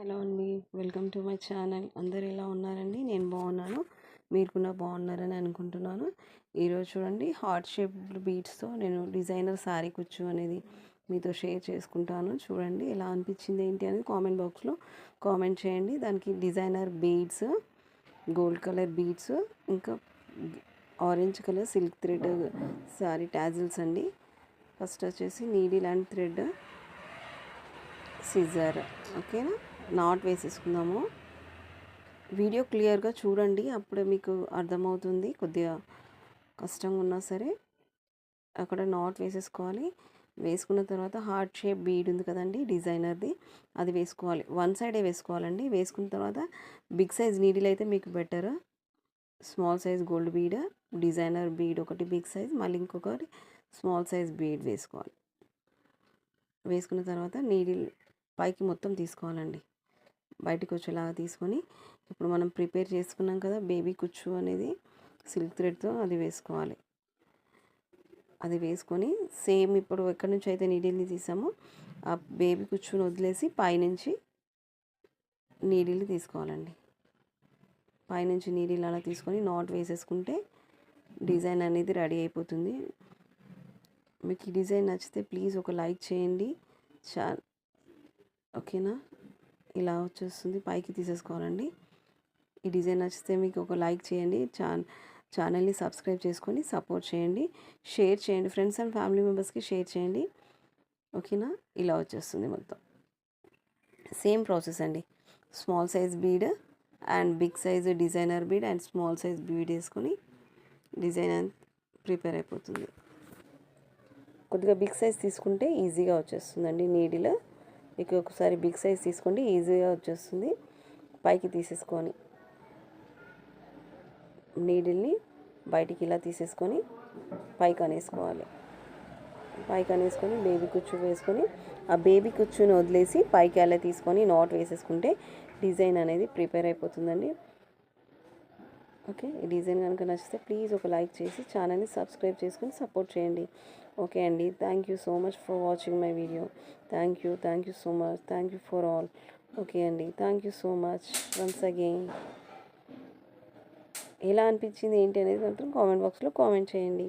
Hello అండి, welcome to my channel. అందరు ఎలా ఉన్నారండి? నేను బాగున్నాను, మీరు కూడా బాగున్నారని అనుకుంటున్నాను. ఈరోజు చూడండి, హార్ట్ షేప్డ్ బీడ్స్తో నేను డిజైనర్ శారీ కుచ్చు అనేది మీతో షేర్ చేసుకుంటాను. చూడండి ఎలా అనిపించింది ఏంటి అనేది కామెంట్ బాక్స్లో కామెంట్ చేయండి. దానికి designer beads, gold colour beads, ఇంకా orange colour silk thread sari tassels అండి. ఫస్ట్ వచ్చేసి నీడిల్ అండ్ థ్రెడ్, సిజర్. ఓకేనా, నాట్ వేసేసుకుందాము. వీడియో క్లియర్గా చూడండి, అప్పుడే మీకు అర్థమవుతుంది. కొద్దిగా కష్టంగా ఉన్నా సరే అక్కడ నాట్ వేసేసుకోవాలి. వేసుకున్న తర్వాత హార్ట్ షేప్ బీడ్ ఉంది కదండి డిజైనర్ది, అది వేసుకోవాలి. వన్ సైడే వేసుకోవాలండి. వేసుకున్న తర్వాత బిగ్ సైజ్ నీడిల్ అయితే మీకు better. Small size gold bead, designer bead ఒకటి బిగ్ సైజ్, మళ్ళీ ఇంకొకటి స్మాల్ సైజ్ బీడ్ వేసుకోవాలి. వేసుకున్న తర్వాత నీడిల్ పైకి మొత్తం తీసుకోవాలండి, బయటికి వచ్చేలాగా తీసుకొని ఇప్పుడు మనం ప్రిపేర్ చేసుకున్నాం కదా బేబీ కుచ్చు అనేది సిల్క్ థ్రెడ్తో, అది వేసుకోవాలి. అది వేసుకొని సేమ్ ఇప్పుడు ఎక్కడి నుంచి అయితే నీడిల్ని తీసామో ఆ బేబీ కుచ్చుని వదిలేసి పైనుంచి నీడిల్ని తీసుకోవాలండి. పైనుంచి నీడిల్ అలా తీసుకొని నాట్ వేసేసుకుంటే డిజైన్ అనేది రెడీ అయిపోతుంది. మీకు ఈ డిజైన్ నచ్చితే ప్లీజ్ ఒక లైక్ చేయండి. ఓకేనా, ఇలా వచ్చేస్తుంది, పైకి తీసేసుకోవాలండి. ఈ డిజైన్ నచ్చితే మీకు ఒక లైక్ చేయండి. ఛానల్ని సబ్స్క్రైబ్ చేసుకొని సపోర్ట్ చేయండి, షేర్ చేయండి, ఫ్రెండ్స్ అండ్ ఫ్యామిలీ మెంబర్స్కి షేర్ చేయండి. ఓకేనా, ఇలా వచ్చేస్తుంది మొత్తం. సేమ్ ప్రాసెస్ అండి, small size bead and big size designer bead and small size bead వేసుకొని డిజైన్ ప్రిపేర్ అయిపోతుంది. కొద్దిగా బిగ్ సైజ్ తీసుకుంటే ఈజీగా వచ్చేస్తుందండి నీడిల్. మీకు ఒకసారి బిగ్ సైజ్ తీసుకోండి, ఈజీగా వచ్చేస్తుంది. పైకి తీసేసుకొని నీడిల్ని బయటికి ఇలా తీసేసుకొని పైకి అనేసుకోవాలి. పైకి అనేసుకొని బేబీ కుచ్చు వేసుకొని ఆ బేబీ కుచ్చుని వదిలేసి పైకి అలా తీసుకొని నాట్ వేసేసుకుంటే డిజైన్ అనేది ప్రిపేర్ అయిపోతుందండి. ఓకే, ఈ డిజైన్ కనుక నచ్చితే ప్లీజ్ ఒక లైక్ చేసి ఛానల్ని సబ్స్క్రైబ్ చేసుకొని సపోర్ట్ చేయండి. ఓకే అండి, thank you so much for watching my video. Thank you so much, thank you for all. Okay అండి, thank you so much once again. ఎలా అనిపించింది ఏంటి అనేది మాత్రం కామెంట్ బాక్స్లో కామెంట్ చేయండి.